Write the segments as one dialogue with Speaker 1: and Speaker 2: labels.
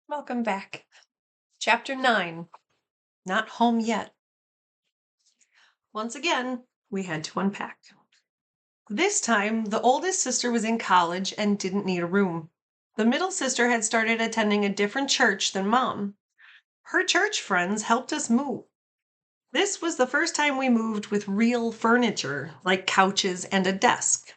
Speaker 1: Welcome back. Chapter 9. Not home yet. Once again, we had to unpack. This time, the oldest sister was in college and didn't need a room. The middle sister had started attending a different church than Mom. Her church friends helped us move. This was the first time we moved with real furniture, like couches and a desk.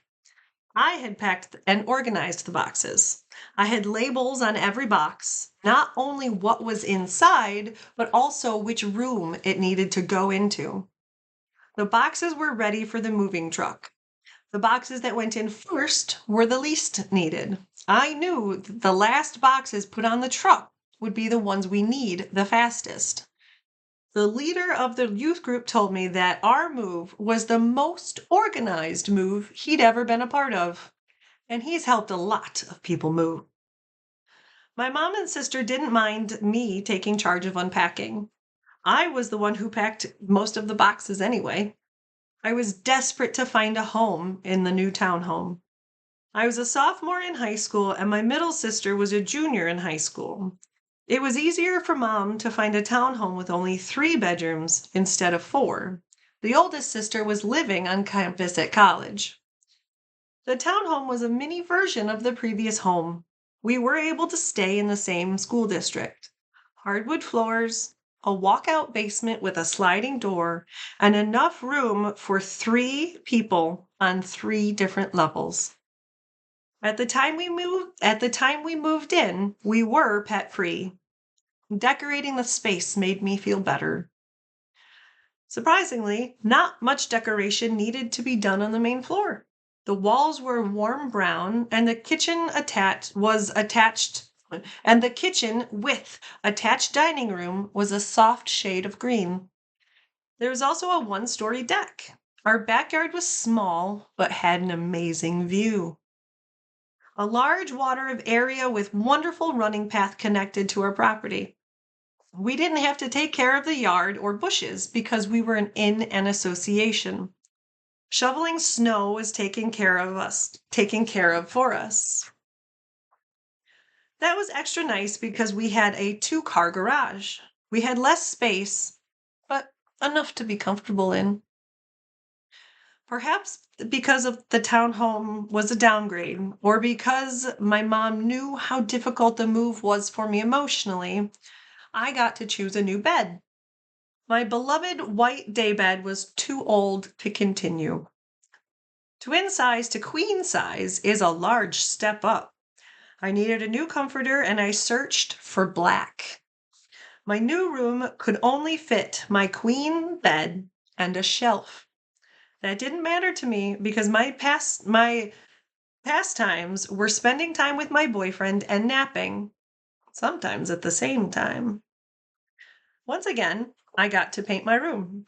Speaker 1: I had packed and organized the boxes. I had labels on every box, not only what was inside, but also which room it needed to go into. The boxes were ready for the moving truck. The boxes that went in first were the least needed. I knew that the last boxes put on the truck would be the ones we need the fastest. The leader of the youth group told me that our move was the most organized move he'd ever been a part of. And he's helped a lot of people move. My mom and sister didn't mind me taking charge of unpacking. I was the one who packed most of the boxes anyway. I was desperate to find a home in the new townhome. I was a sophomore in high school, and my middle sister was a junior in high school. It was easier for Mom to find a townhome with only 3 bedrooms instead of 4. The oldest sister was living on campus at college. The townhome was a mini version of the previous home. We were able to stay in the same school district. Hardwood floors, a walkout basement with a sliding door, and enough room for 3 people on 3 different levels. At the time we moved in, we were pet-free. Decorating the space made me feel better. Surprisingly, not much decoration needed to be done on the main floor. The walls were warm brown, and the kitchen with attached dining room was a soft shade of green. There was also a 1-story deck. Our backyard was small, but had an amazing view. A large water area with wonderful running path connected to our property. We didn't have to take care of the yard or bushes because we were in an association. Shoveling snow was taken care of for us. That was extra nice because we had a 2-car garage. We had less space, but enough to be comfortable in. Perhaps because of the townhome was a downgrade, or because my mom knew how difficult the move was for me emotionally, I got to choose a new bed. My beloved white daybed was too old to continue. Twin size to queen size is a large step up. I needed a new comforter and I searched for black. My new room could only fit my queen bed and a shelf. That didn't matter to me because my pastimes were spending time with my boyfriend and napping, sometimes at the same time. Once again, I got to paint my room.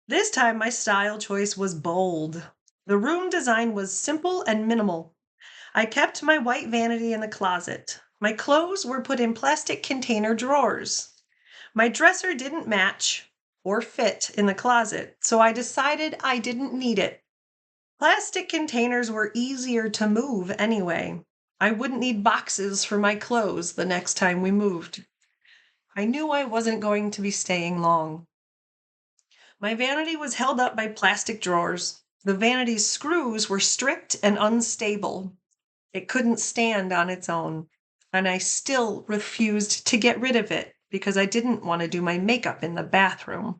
Speaker 1: This time my style choice was bold. The room design was simple and minimal. I kept my white vanity in the closet. My clothes were put in plastic container drawers. My dresser didn't match or fit in the closet, so I decided I didn't need it. Plastic containers were easier to move anyway. I wouldn't need boxes for my clothes the next time we moved. I knew I wasn't going to be staying long. My vanity was held up by plastic drawers. The vanity's screws were strict and unstable. It couldn't stand on its own, and I still refused to get rid of it because I didn't want to do my makeup in the bathroom.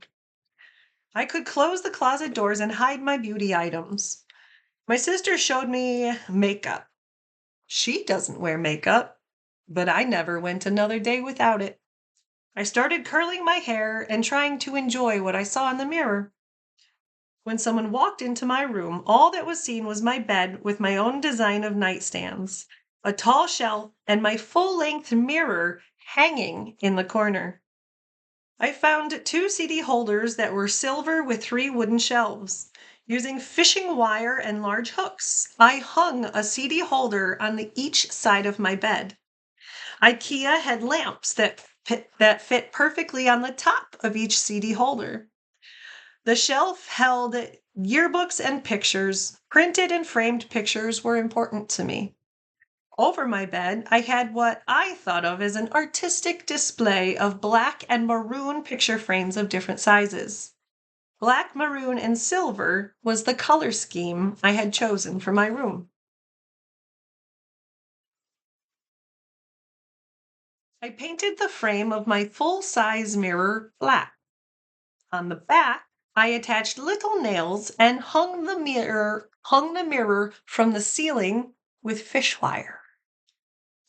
Speaker 1: I could close the closet doors and hide my beauty items. My sister showed me makeup. She doesn't wear makeup, but I never went another day without it. I started curling my hair and trying to enjoy what I saw in the mirror. When someone walked into my room, all that was seen was my bed with my own design of nightstands, a tall shelf, and my full-length mirror hanging in the corner. I found 2 CD holders that were silver with 3 wooden shelves. Using fishing wire and large hooks, I hung a CD holder on each side of my bed. IKEA had lamps that fit perfectly on the top of each CD holder. The shelf held yearbooks and pictures. Printed and framed pictures were important to me. Over my bed, I had what I thought of as an artistic display of black and maroon picture frames of different sizes. Black, maroon, and silver was the color scheme I had chosen for my room. I painted the frame of my full-size mirror black. On the back, I attached little nails and hung the mirror from the ceiling with fish wire.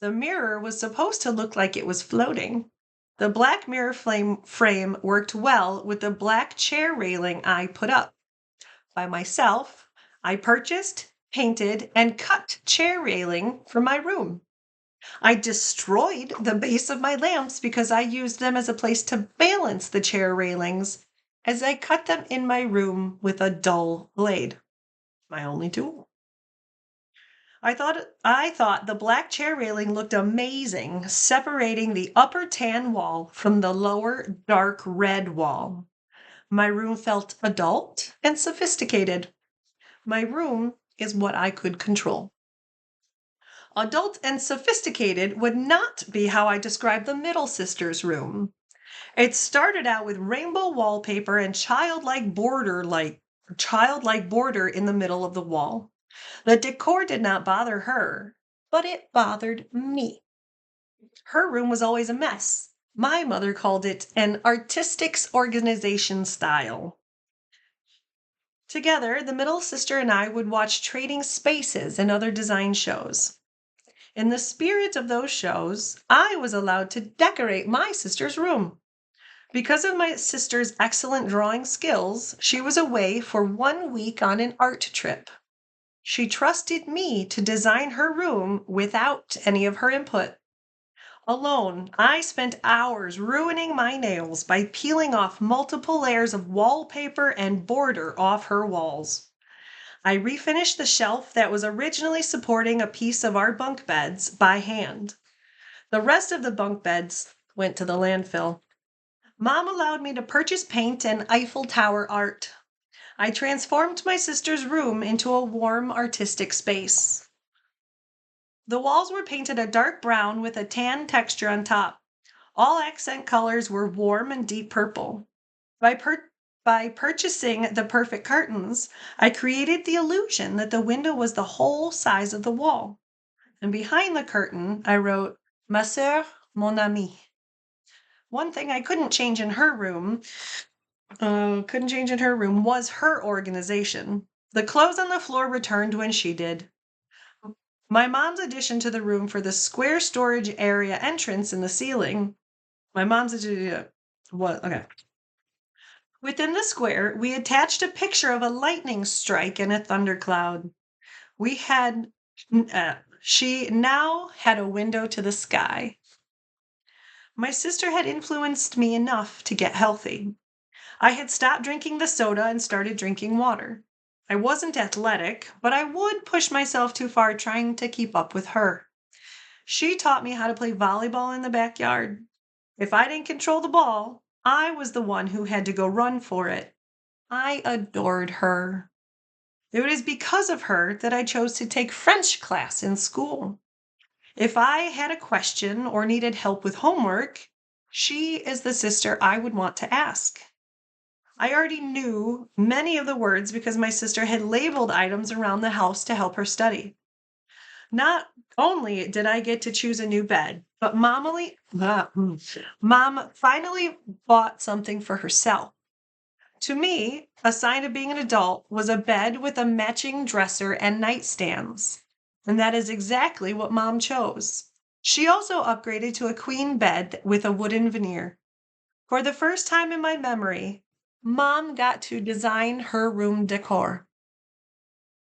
Speaker 1: The mirror was supposed to look like it was floating. The black mirror frame worked well with the black chair railing I put up. By myself, I purchased, painted, and cut chair railing for my room. I destroyed the base of my lamps because I used them as a place to balance the chair railings as I cut them in my room with a dull blade, my only tool. I thought the black chair railing looked amazing, separating the upper tan wall from the lower dark red wall. My room felt adult and sophisticated. My room is what I could control. Adult and sophisticated would not be how I describe the middle sister's room. It started out with rainbow wallpaper and childlike border in the middle of the wall. The decor did not bother her, but it bothered me. Her room was always a mess. My mother called it an artistics organization style. Together, the middle sister and I would watch Trading Spaces and other design shows. In the spirit of those shows, I was allowed to decorate my sister's room. Because of my sister's excellent drawing skills, she was away for 1 week on an art trip. She trusted me to design her room without any of her input. Alone, I spent hours ruining my nails by peeling off multiple layers of wallpaper and border off her walls. I refinished the shelf that was originally supporting a piece of our bunk beds by hand. The rest of the bunk beds went to the landfill. Mom allowed me to purchase paint and Eiffel Tower art. I transformed my sister's room into a warm, artistic space. The walls were painted a dark brown with a tan texture on top. All accent colors were warm and deep purple. By purchasing the perfect curtains, I created the illusion that the window was the whole size of the wall. And behind the curtain, I wrote, Ma sœur, mon amie. One thing I couldn't change in her room was her organization. The clothes on the floor returned when she did. My mom's addition to the room for the square storage area entrance in the ceiling. Within the square, we attached a picture of a lightning strike and a thundercloud. She now had a window to the sky. My sister had influenced me enough to get healthy. I had stopped drinking the soda and started drinking water. I wasn't athletic, but I would push myself too far trying to keep up with her. She taught me how to play volleyball in the backyard. If I didn't control the ball, I was the one who had to go run for it. I adored her. It was because of her that I chose to take French class in school. If I had a question or needed help with homework, she is the sister I would want to ask. I already knew many of the words because my sister had labeled items around the house to help her study. Not only did I get to choose a new bed, but Mom finally bought something for herself. To me, a sign of being an adult was a bed with a matching dresser and nightstands. And that is exactly what Mom chose. She also upgraded to a queen bed with a wooden veneer. For the first time in my memory, Mom got to design her room decor.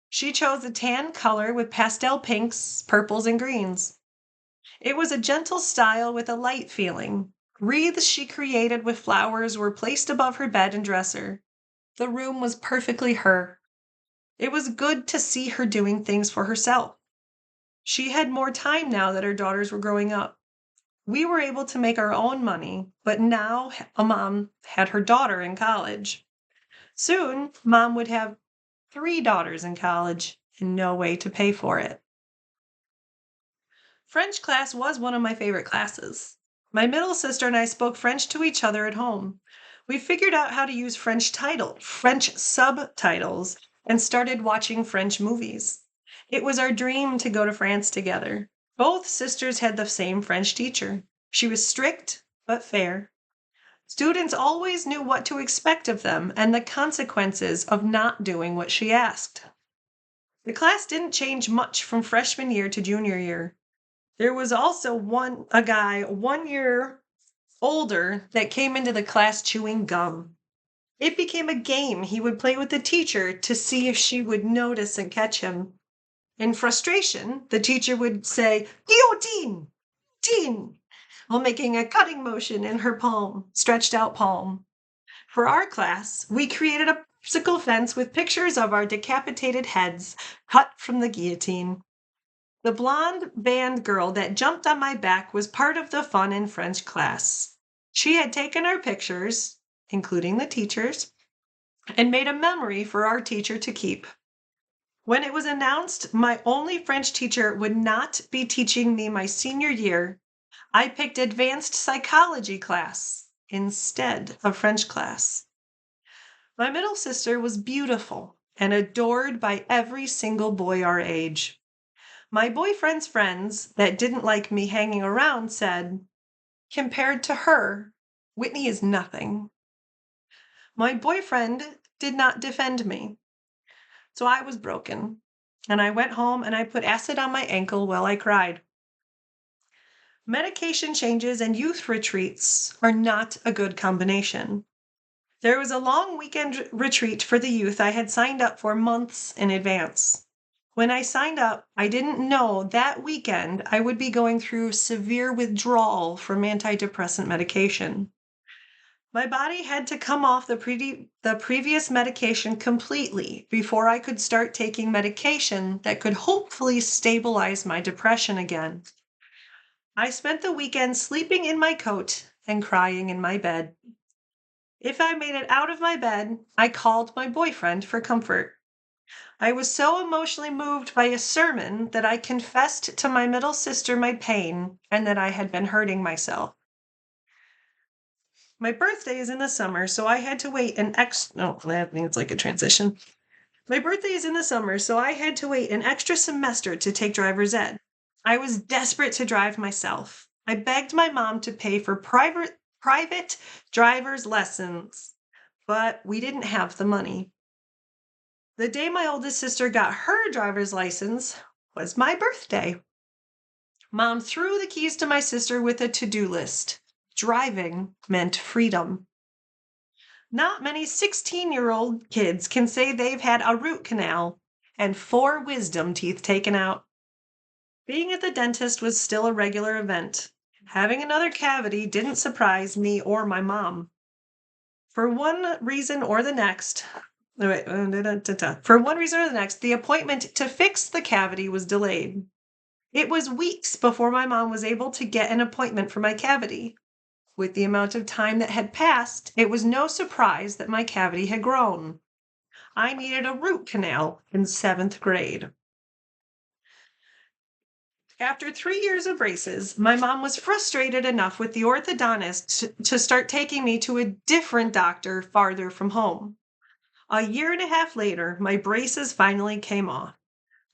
Speaker 1: She chose a tan color with pastel pinks, purples, and greens. It was a gentle style with a light feeling. Wreaths she created with flowers were placed above her bed and dresser. The room was perfectly her. It was good to see her doing things for herself. She had more time now that her daughters were growing up. We were able to make our own money, but now Mom had her daughter in college. Soon, Mom would have 3 daughters in college and no way to pay for it. French class was one of my favorite classes. My middle sister and I spoke French to each other at home. We figured out how to use French subtitles, and started watching French movies. It was our dream to go to France together. Both sisters had the same French teacher. She was strict but fair. Students always knew what to expect of them and the consequences of not doing what she asked. The class didn't change much from freshman year to junior year. There was also a guy 1 year older that came into the class chewing gum. It became a game he would play with the teacher to see if she would notice and catch him. In frustration, the teacher would say, "Guillotine! Guillotine!" while making a cutting motion in her stretched out palm. For our class, we created a popsicle fence with pictures of our decapitated heads cut from the guillotine. The blonde band girl that jumped on my back was part of the fun in French class. She had taken our pictures, including the teacher's, and made a memory for our teacher to keep. When it was announced my only French teacher would not be teaching me my senior year, I picked advanced psychology class instead of French class. My middle sister was beautiful and adored by every single boy our age. My boyfriend's friends that didn't like me hanging around said, "Compared to her, Whitney is nothing." My boyfriend did not defend me, so I was broken, and I went home and I put acid on my ankle while I cried. Medication changes and youth retreats are not a good combination. There was a long weekend retreat for the youth I had signed up for months in advance. When I signed up, I didn't know that weekend I would be going through severe withdrawal from antidepressant medication. My body had to come off the previous medication completely before I could start taking medication that could hopefully stabilize my depression again. I spent the weekend sleeping in my coat and crying in my bed. If I made it out of my bed, I called my boyfriend for comfort. I was so emotionally moved by a sermon that I confessed to my middle sister my pain and that I had been hurting myself. My birthday is in the summer, so I had to wait that means like a transition. My birthday is in the summer, so I had to wait an extra semester to take driver's ed. I was desperate to drive myself. I begged my mom to pay for private driver's lessons, but we didn't have the money. The day my oldest sister got her driver's license was my birthday. Mom threw the keys to my sister with a to-do list. Driving meant freedom. Not many 16-year-old kids can say they've had a root canal and 4 wisdom teeth taken out. Being at the dentist was still a regular event. Having another cavity didn't surprise me or my mom. For one reason or the next, the appointment to fix the cavity was delayed. It was weeks before my mom was able to get an appointment for my cavity. With the amount of time that had passed, it was no surprise that my cavity had grown. I needed a root canal in 7th grade. After 3 years of braces, my mom was frustrated enough with the orthodontist to start taking me to a different doctor farther from home. A year and a half later, my braces finally came off.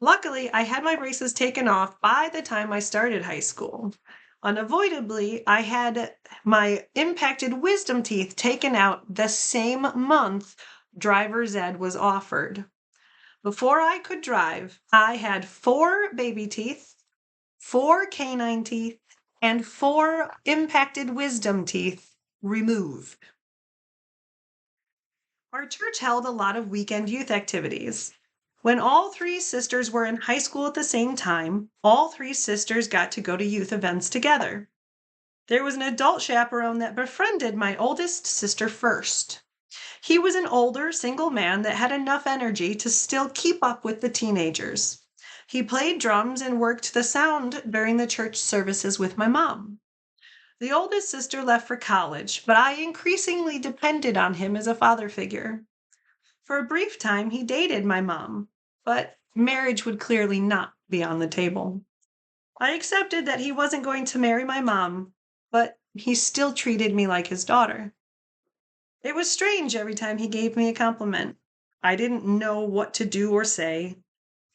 Speaker 1: Luckily, I had my braces taken off by the time I started high school. Unavoidably, I had my impacted wisdom teeth taken out the same month driver's ed was offered. Before I could drive, I had 4 baby teeth, 4 canine teeth, and 4 impacted wisdom teeth removed. Our church held a lot of weekend youth activities. When all 3 sisters were in high school at the same time, all 3 sisters got to go to youth events together. There was an adult chaperone that befriended my oldest sister first. He was an older, single man that had enough energy to still keep up with the teenagers. He played drums and worked the sound during the church services with my mom. The oldest sister left for college, but I increasingly depended on him as a father figure. For a brief time, he dated my mom, but marriage would clearly not be on the table. I accepted that he wasn't going to marry my mom, but he still treated me like his daughter. It was strange every time he gave me a compliment. I didn't know what to do or say.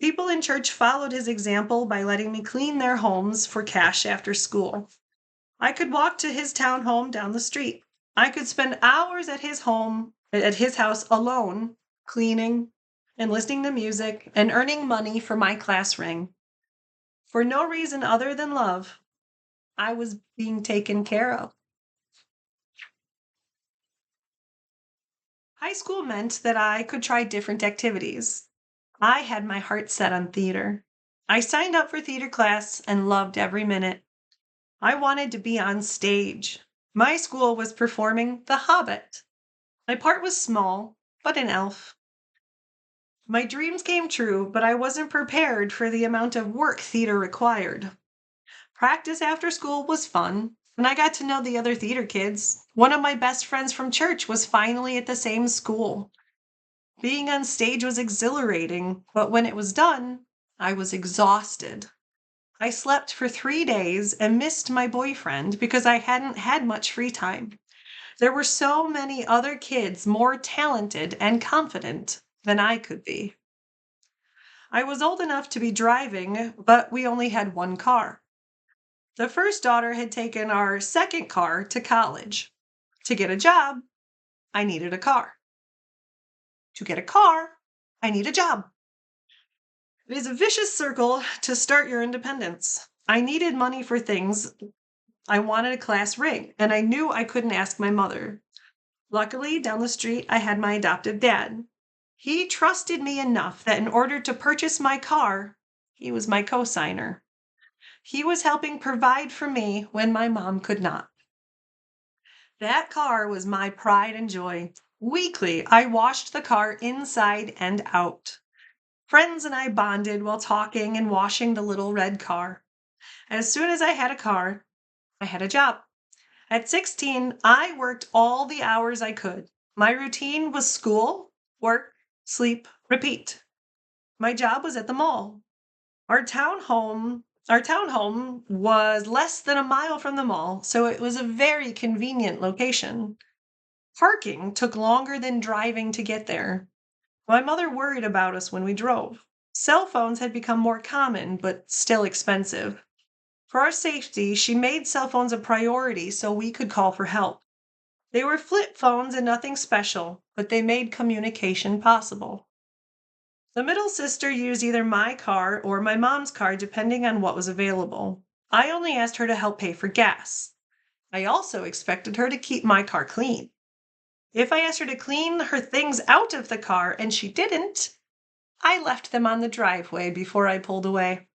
Speaker 1: People in church followed his example by letting me clean their homes for cash after school. I could walk to his town home down the street. I could spend hours at his house alone, cleaning and listening to music and earning money for my class ring. For no reason other than love, I was being taken care of. High school meant that I could try different activities. I had my heart set on theater. I signed up for theater class and loved every minute. I wanted to be on stage. My school was performing The Hobbit. My part was small, but an elf. My dreams came true, but I wasn't prepared for the amount of work theater required. Practice after school was fun, and I got to know the other theater kids. One of my best friends from church was finally at the same school. Being on stage was exhilarating, but when it was done, I was exhausted. I slept for 3 days and missed my boyfriend because I hadn't had much free time. There were so many other kids more talented and confident than I could be. I was old enough to be driving, but we only had one car. The first daughter had taken our second car to college. To get a job, I needed a car. To get a car, I need a job. It is a vicious circle to start your independence. I needed money for things. I wanted a class ring, and I knew I couldn't ask my mother. Luckily, down the street, I had my adoptive dad. He trusted me enough that in order to purchase my car, he was my cosigner. He was helping provide for me when my mom could not. That car was my pride and joy. Weekly, I washed the car inside and out. Friends and I bonded while talking and washing the little red car. As soon as I had a car, I had a job. At 16, I worked all the hours I could. My routine was school, work, sleep, repeat. My job was at the mall. Our town home was less than a mile from the mall, so it was a very convenient location. Parking took longer than driving to get there. My mother worried about us when we drove. Cell phones had become more common, but still expensive. For our safety, she made cell phones a priority so we could call for help. They were flip phones and nothing special, but they made communication possible. The middle sister used either my car or my mom's car, depending on what was available. I only asked her to help pay for gas. I also expected her to keep my car clean. If I asked her to clean her things out of the car and she didn't, I left them on the driveway before I pulled away.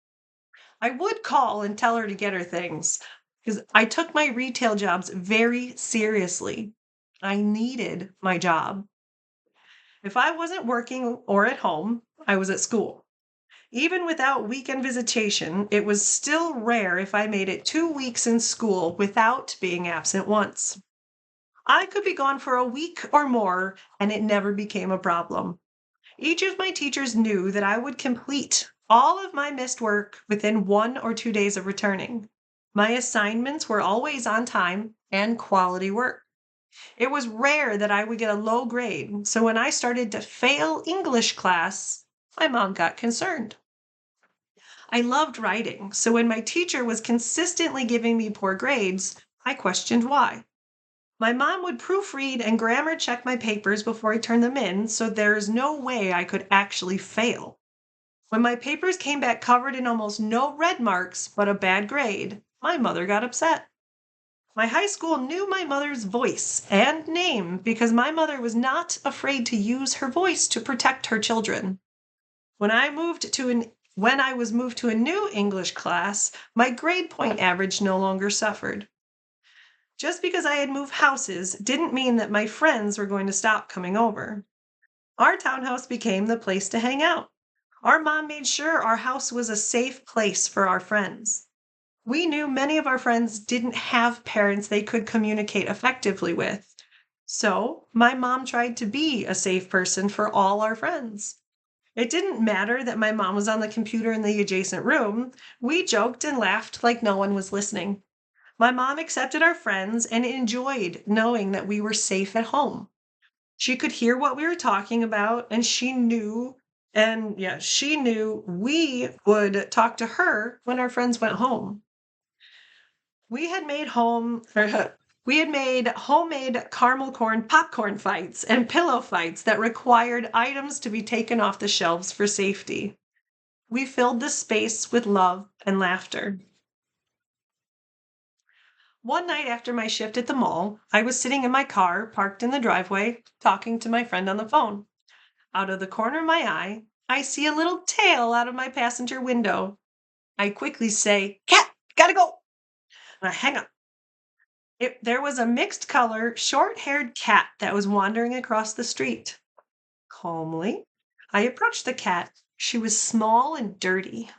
Speaker 1: I would call and tell her to get her things because I took my retail jobs very seriously. I needed my job. If I wasn't working or at home, I was at school. Even without weekend visitation, it was still rare if I made it 2 weeks in school without being absent once. I could be gone for a week or more, and it never became a problem. Each of my teachers knew that I would complete all of my missed work within 1 or 2 days of returning. My assignments were always on time and quality work. It was rare that I would get a low grade, so when I started to fail English class, my mom got concerned. I loved writing, so when my teacher was consistently giving me poor grades, I questioned why. My mom would proofread and grammar check my papers before I turned them in, so there is no way I could actually fail. When my papers came back covered in almost no red marks but a bad grade, my mother got upset. My high school knew my mother's voice and name because my mother was not afraid to use her voice to protect her children. When I was moved to a new English class, my grade point average no longer suffered. Just because I had moved houses didn't mean that my friends were going to stop coming over. Our townhouse became the place to hang out. Our mom made sure our house was a safe place for our friends. We knew many of our friends didn't have parents they could communicate effectively with. So, my mom tried to be a safe person for all our friends. It didn't matter that my mom was on the computer in the adjacent room. We joked and laughed like no one was listening. My mom accepted our friends and enjoyed knowing that we were safe at home. She could hear what we were talking about, and she knew we would talk to her when our friends went home. We had made we had made homemade caramel corn popcorn fights and pillow fights that required items to be taken off the shelves for safety. We filled the space with love and laughter. One night after my shift at the mall, I was sitting in my car, parked in the driveway, talking to my friend on the phone. Out of the corner of my eye, I see a little tail out of my passenger window. I quickly say, "Cat, gotta go!" And I hang up. There was a mixed color, short haired cat that was wandering across the street. Calmly, I approached the cat. She was small and dirty.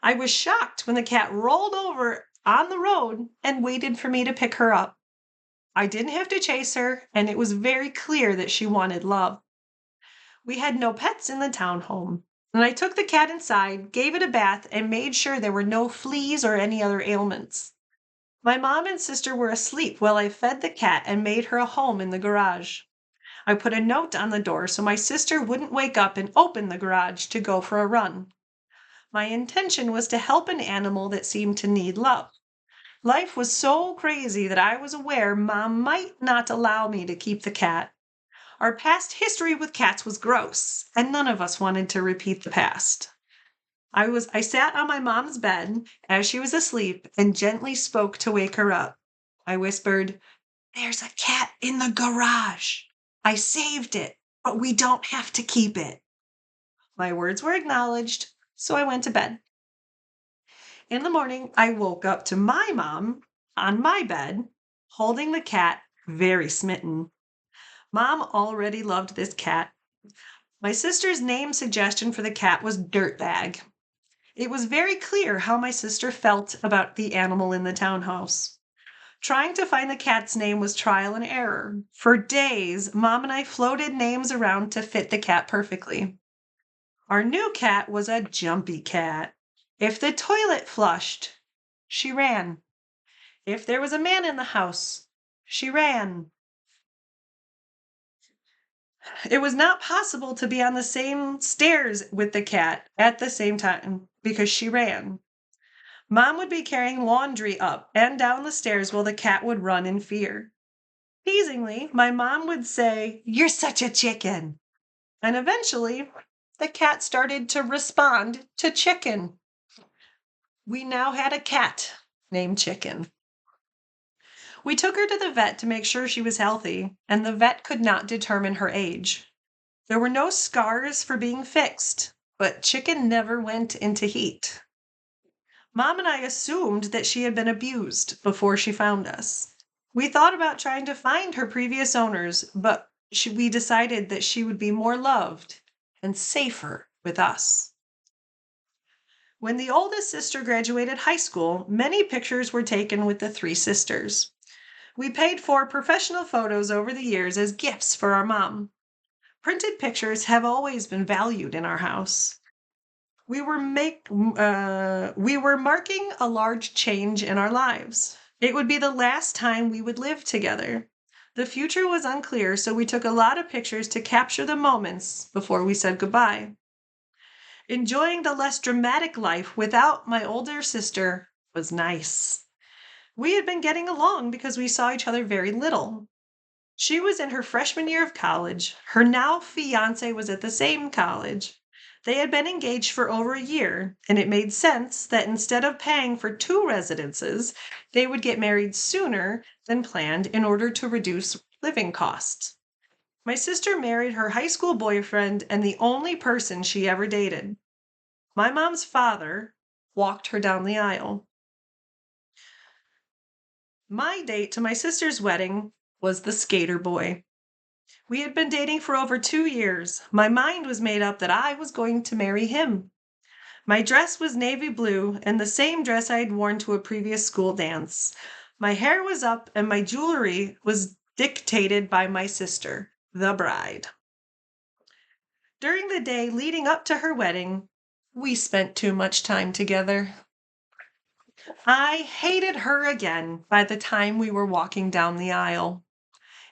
Speaker 1: I was shocked when the cat rolled over on the road and waited for me to pick her up. I didn't have to chase her, and it was very clear that she wanted love. We had no pets in the townhome, and I took the cat inside, gave it a bath, and made sure there were no fleas or any other ailments. My mom and sister were asleep while I fed the cat and made her a home in the garage. I put a note on the door so my sister wouldn't wake up and open the garage to go for a run. My intention was to help an animal that seemed to need love. Life was so crazy that I was aware Mom might not allow me to keep the cat. Our past history with cats was gross, and none of us wanted to repeat the past. I sat on my mom's bed as she was asleep and gently spoke to wake her up. I whispered, "There's a cat in the garage. I saved it, but we don't have to keep it." My words were acknowledged, so I went to bed. In the morning, I woke up to my mom on my bed, holding the cat, very smitten. Mom already loved this cat. My sister's name suggestion for the cat was Dirtbag. It was very clear how my sister felt about the animal in the townhouse. Trying to find the cat's name was trial and error. For days, Mom and I floated names around to fit the cat perfectly. Our new cat was a jumpy cat. If the toilet flushed, she ran. If there was a man in the house, she ran. It was not possible to be on the same stairs with the cat at the same time because she ran. Mom would be carrying laundry up and down the stairs while the cat would run in fear. Teasingly, my mom would say, "You're such a chicken." And eventually, the cat started to respond to chicken. We now had a cat named Chicken. We took her to the vet to make sure she was healthy, and the vet could not determine her age. There were no scars for being fixed, but Chicken never went into heat. Mom and I assumed that she had been abused before she found us. We thought about trying to find her previous owners, but we decided that she would be more loved and safer with us. When the oldest sister graduated high school, many pictures were taken with the three sisters. We paid for professional photos over the years as gifts for our mom. Printed pictures have always been valued in our house. We were marking a large change in our lives. It would be the last time we would live together. The future was unclear, so we took a lot of pictures to capture the moments before we said goodbye. Enjoying the less dramatic life without my older sister was nice. We had been getting along because we saw each other very little. She was in her freshman year of college. Her now fiance was at the same college. They had been engaged for over a year, and it made sense that instead of paying for two residences, they would get married sooner than planned in order to reduce living costs. My sister married her high school boyfriend and the only person she ever dated. My mom's father walked her down the aisle. My date to my sister's wedding was the skater boy. We had been dating for over 2 years. My mind was made up that I was going to marry him. My dress was navy blue and the same dress I had worn to a previous school dance. My hair was up and my jewelry was dictated by my sister, the bride. During the day leading up to her wedding, we spent too much time together. I hated her again by the time we were walking down the aisle.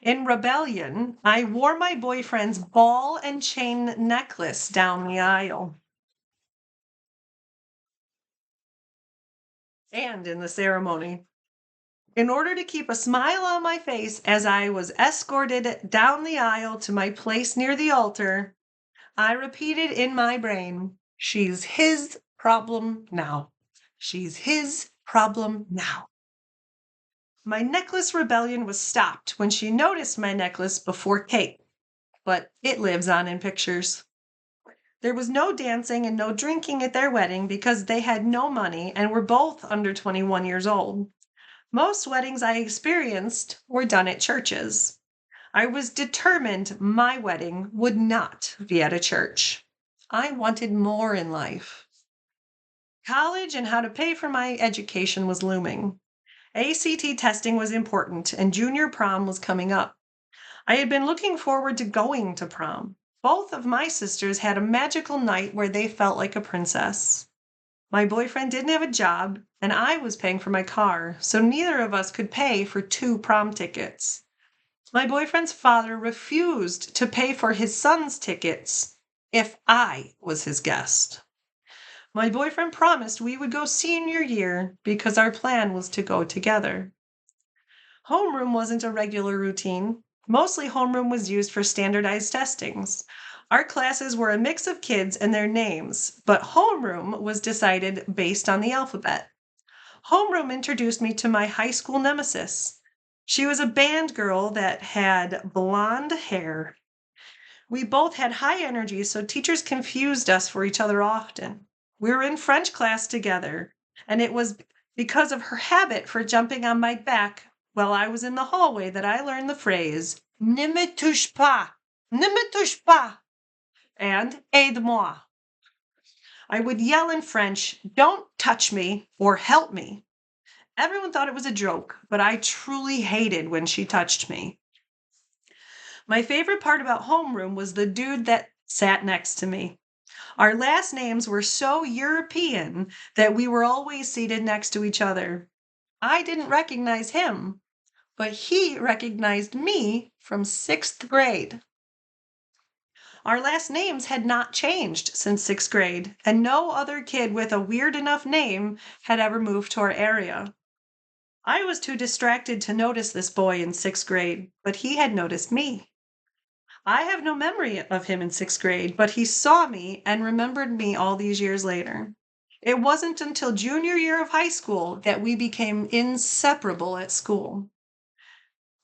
Speaker 1: In rebellion, I wore my boyfriend's ball and chain necklace down the aisle. And in the ceremony. In order to keep a smile on my face as I was escorted down the aisle to my place near the altar, I repeated in my brain, "She's his problem now. She's his problem now." My necklace rebellion was stopped when she noticed my necklace before cake, but it lives on in pictures. There was no dancing and no drinking at their wedding because they had no money and were both under 21 years old. Most weddings I experienced were done at churches. I was determined my wedding would not be at a church. I wanted more in life. College and how to pay for my education was looming. ACT testing was important, and junior prom was coming up. I had been looking forward to going to prom. Both of my sisters had a magical night where they felt like a princess. My boyfriend didn't have a job, and I was paying for my car, so neither of us could pay for 2 prom tickets. My boyfriend's father refused to pay for his son's tickets if I was his guest. My boyfriend promised we would go senior year because our plan was to go together. Homeroom wasn't a regular routine. Mostly homeroom was used for standardized testings. Our classes were a mix of kids and their names, but homeroom was decided based on the alphabet. Homeroom introduced me to my high school nemesis. She was a band girl that had blonde hair. We both had high energy, so teachers confused us for each other often. We were in French class together, and it was because of her habit for jumping on my back while I was in the hallway that I learned the phrase, "Ne me touche pas, ne me touche pas," and "aide-moi." I would yell in French, "Don't touch me," or "help me." Everyone thought it was a joke, but I truly hated when she touched me. My favorite part about homeroom was the dude that sat next to me. Our last names were so European that we were always seated next to each other. I didn't recognize him, but he recognized me from 6th grade. Our last names had not changed since 6th grade, and no other kid with a weird enough name had ever moved to our area. I was too distracted to notice this boy in 6th grade, but he had noticed me. I have no memory of him in 6th grade, but he saw me and remembered me all these years later. It wasn't until junior year of high school that we became inseparable at school.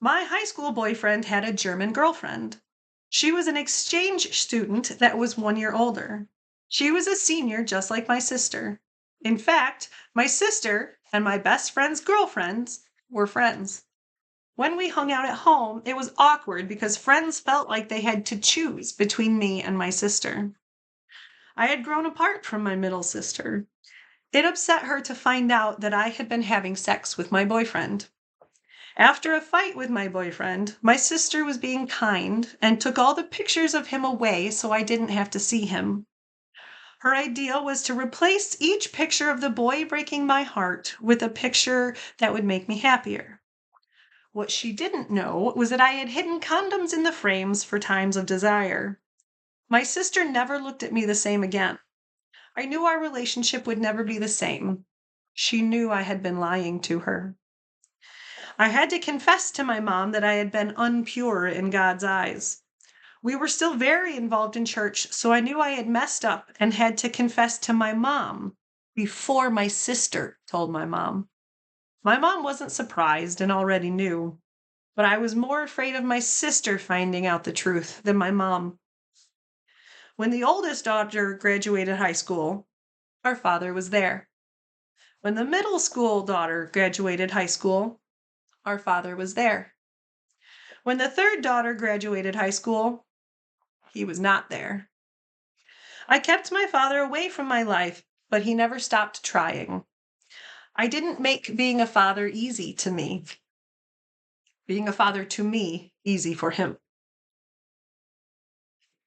Speaker 1: My high school boyfriend had a German girlfriend. She was an exchange student that was 1 year older. She was a senior just like my sister. In fact, my sister and my best friend's girlfriends were friends. When we hung out at home, it was awkward because friends felt like they had to choose between me and my sister. I had grown apart from my middle sister. It upset her to find out that I had been having sex with my boyfriend. After a fight with my boyfriend, my sister was being kind and took all the pictures of him away so I didn't have to see him. Her idea was to replace each picture of the boy breaking my heart with a picture that would make me happier. What she didn't know was that I had hidden condoms in the frames for times of desire. My sister never looked at me the same again. I knew our relationship would never be the same. She knew I had been lying to her. I had to confess to my mom that I had been unpure in God's eyes. We were still very involved in church, so I knew I had messed up and had to confess to my mom before my sister told my mom. My mom wasn't surprised and already knew, but I was more afraid of my sister finding out the truth than my mom. When the oldest daughter graduated high school, our father was there. When the middle school daughter graduated high school, our father was there. When the third daughter graduated high school, he was not there. I kept my father away from my life, but he never stopped trying. I didn't make being a father easy to me. Being a father to me easy for him.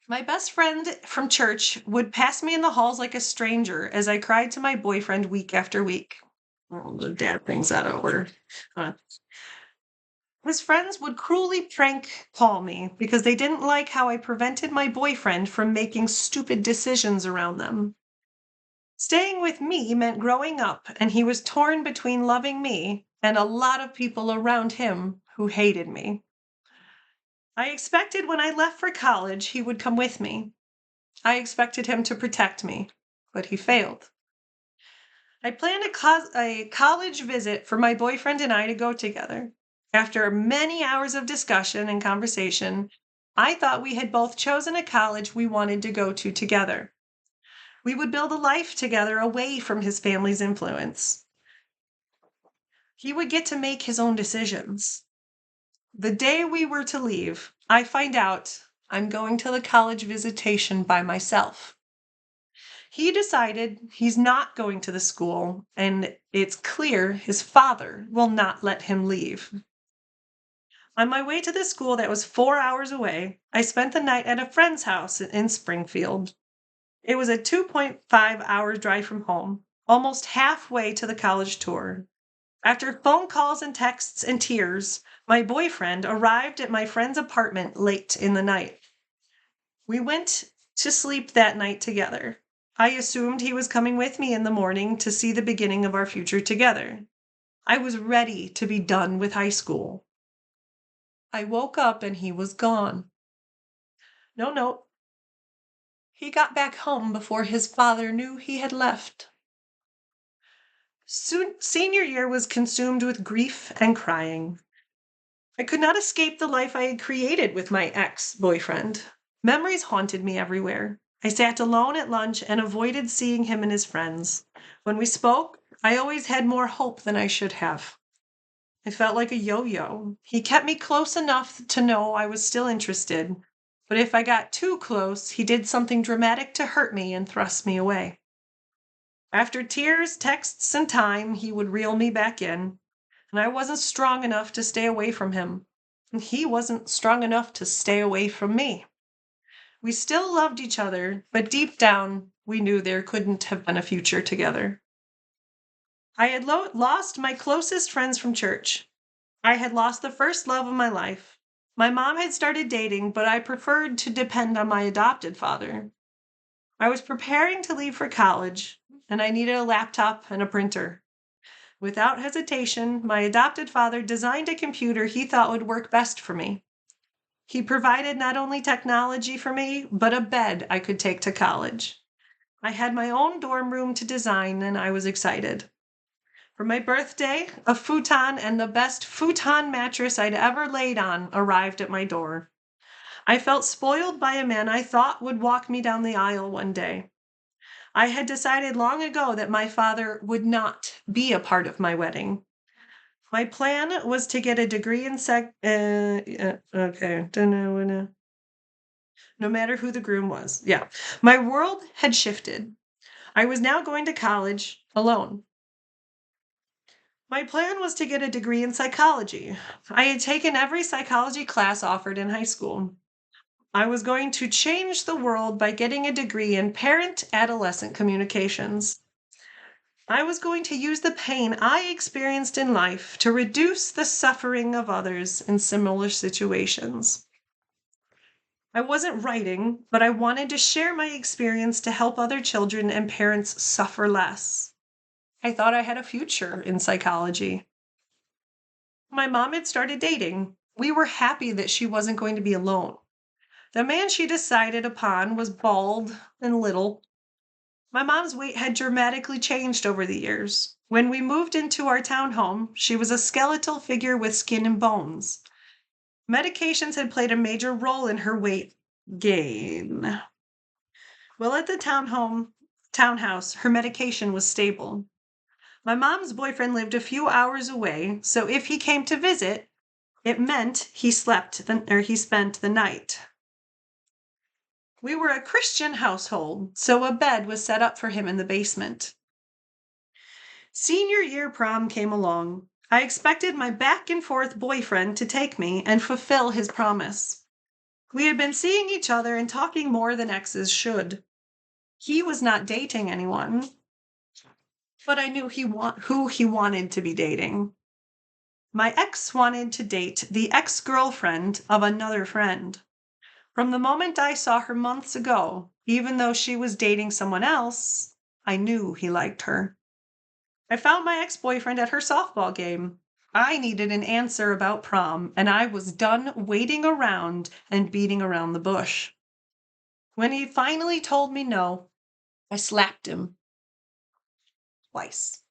Speaker 1: My best friend from church would pass me in the halls like a stranger as I cried to my boyfriend week after week. Oh, the dad things out of order. Uh, His friends would cruelly prank call me because they didn't like how I prevented my boyfriend from making stupid decisions around them. Staying with me meant growing up, and he was torn between loving me and a lot of people around him who hated me. I expected when I left for college he would come with me. I expected him to protect me, but he failed. I planned a college visit for my boyfriend and I to go together. After many hours of discussion and conversation, I thought we had both chosen a college we wanted to go to together. We would build a life together away from his family's influence. He would get to make his own decisions. The day we were to leave, I find out I'm going to the college visitation by myself. He decided he's not going to the school, and it's clear his father will not let him leave. On my way to the school that was 4 hours away, I spent the night at a friend's house in Springfield. It was a 2.5 hour drive from home, almost halfway to the college tour. After phone calls and texts and tears, my boyfriend arrived at my friend's apartment late in the night. We went to sleep that night together. I assumed he was coming with me in the morning to see the beginning of our future together. I was ready to be done with high school. I woke up and he was gone. No note. He got back home before his father knew he had left. Soon, senior year was consumed with grief and crying. I could not escape the life I had created with my ex-boyfriend. Memories haunted me everywhere. I sat alone at lunch and avoided seeing him and his friends. When we spoke, I always had more hope than I should have. I felt like a yo-yo. He kept me close enough to know I was still interested, but if I got too close, he did something dramatic to hurt me and thrust me away. After tears, texts, and time, he would reel me back in, and I wasn't strong enough to stay away from him, and he wasn't strong enough to stay away from me. We still loved each other, but deep down, we knew there couldn't have been a future together. I had lost my closest friends from church. I had lost the first love of my life. My mom had started dating, but I preferred to depend on my adopted father. I was preparing to leave for college, and I needed a laptop and a printer. Without hesitation, my adopted father designed a computer he thought would work best for me. He provided not only technology for me, but a bed I could take to college. I had my own dorm room to design, and I was excited. For my birthday, a futon and the best futon mattress I'd ever laid on arrived at my door. I felt spoiled by a man I thought would walk me down the aisle one day. I had decided long ago that my father would not be a part of my wedding. My plan was to get a degree in okay, no matter who the groom was. Yeah. My world had shifted. I was now going to college alone. My plan was to get a degree in psychology. I had taken every psychology class offered in high school. I was going to change the world by getting a degree in parent-adolescent communications. I was going to use the pain I experienced in life to reduce the suffering of others in similar situations. I wasn't writing, but I wanted to share my experience to help other children and parents suffer less. I thought I had a future in psychology. My mom had started dating. We were happy that she wasn't going to be alone. The man she decided upon was bald and little. My mom's weight had dramatically changed over the years. When we moved into our townhome, she was a skeletal figure with skin and bones. Medications had played a major role in her weight gain. Well, at the townhouse, her medication was stable. My mom's boyfriend lived a few hours away, so if he came to visit, it meant he spent the night. We were a Christian household, so a bed was set up for him in the basement. Senior year prom came along. I expected my back and forth boyfriend to take me and fulfill his promise. We had been seeing each other and talking more than exes should. He was not dating anyone, but I knew who he wanted to be dating. My ex wanted to date the ex-girlfriend of another friend. From the moment I saw her months ago, even though she was dating someone else, I knew he liked her. I found my ex-boyfriend at her softball game. I needed an answer about prom, and I was done waiting around and beating around the bush. When he finally told me no, I slapped him twice.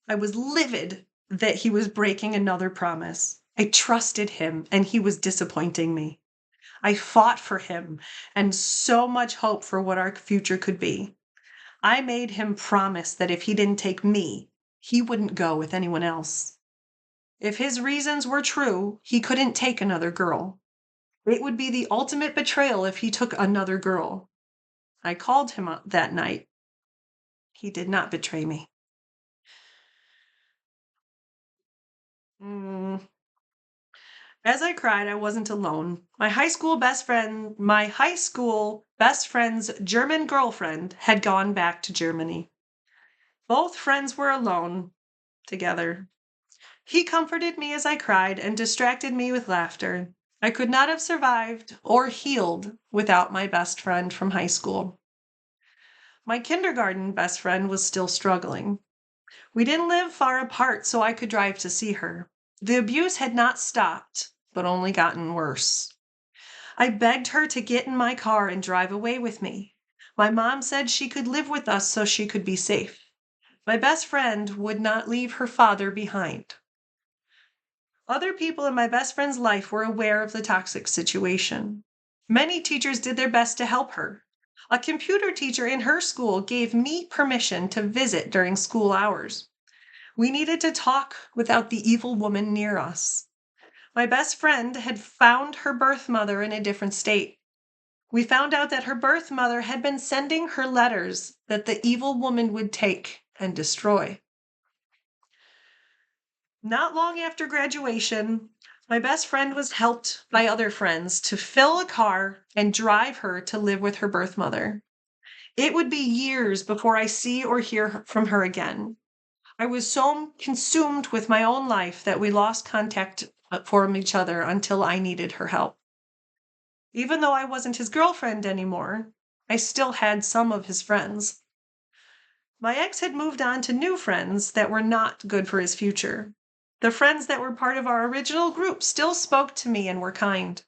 Speaker 1: I was livid that he was breaking another promise. I trusted him, and he was disappointing me. I fought for him and so much hope for what our future could be. I made him promise that if he didn't take me, he wouldn't go with anyone else. If his reasons were true, he couldn't take another girl. It would be the ultimate betrayal if he took another girl. I called him up that night. He did not betray me. As I cried, I wasn't alone. My high school best friend's German girlfriend had gone back to Germany. Both friends were alone together. He comforted me as I cried and distracted me with laughter. I could not have survived or healed without my best friend from high school. My kindergarten best friend was still struggling. We didn't live far apart, so I could drive to see her. The abuse had not stopped, but only gotten worse. I begged her to get in my car and drive away with me. My mom said she could live with us so she could be safe. My best friend would not leave her father behind. Other people in my best friend's life were aware of the toxic situation. Many teachers did their best to help her. A computer teacher in her school gave me permission to visit during school hours. We needed to talk without the evil woman near us. My best friend had found her birth mother in a different state. We found out that her birth mother had been sending her letters that the evil woman would take and destroy. Not long after graduation, my best friend was helped by other friends to fill a car and drive her to live with her birth mother. It would be years before I see or hear from her again. I was so consumed with my own life that we lost contact from each other until I needed her help. Even though I wasn't his girlfriend anymore, I still had some of his friends. My ex had moved on to new friends that were not good for his future. The friends that were part of our original group still spoke to me and were kind.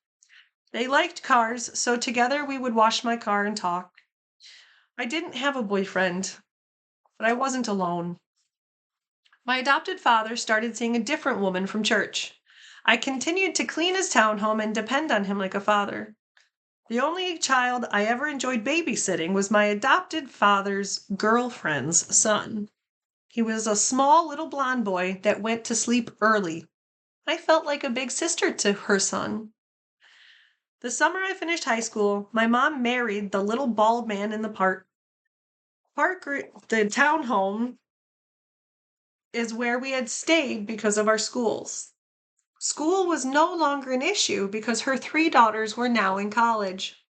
Speaker 1: They liked cars, so together we would wash my car and talk. I didn't have a boyfriend, but I wasn't alone. My adopted father started seeing a different woman from church. I continued to clean his townhome and depend on him like a father. The only child I ever enjoyed babysitting was my adopted father's girlfriend's son. He was a small little blonde boy that went to sleep early. I felt like a big sister to her son. The summer I finished high school, my mom married the little bald man in the park. The townhome is where we had stayed because of our schools. School was no longer an issue because her 3 daughters were now in college.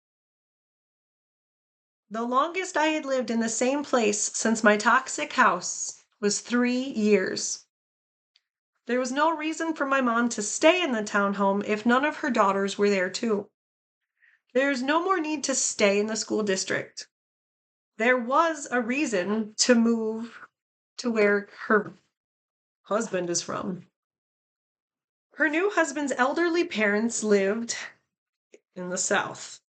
Speaker 1: The longest I had lived in the same place since my toxic house was 3 years. There was no reason for my mom to stay in the townhome if none of her daughters were there too. There's no more need to stay in the school district. There was a reason to move to where her husband is from. Her new husband's elderly parents lived in the South.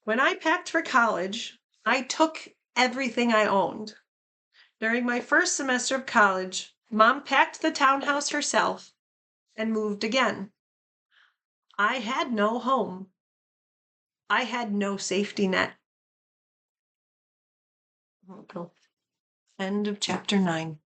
Speaker 1: When I packed for college, I took everything I owned. During my first semester of college, Mom packed the townhouse herself and moved again. I had no home. I had no safety net. End of chapter 9.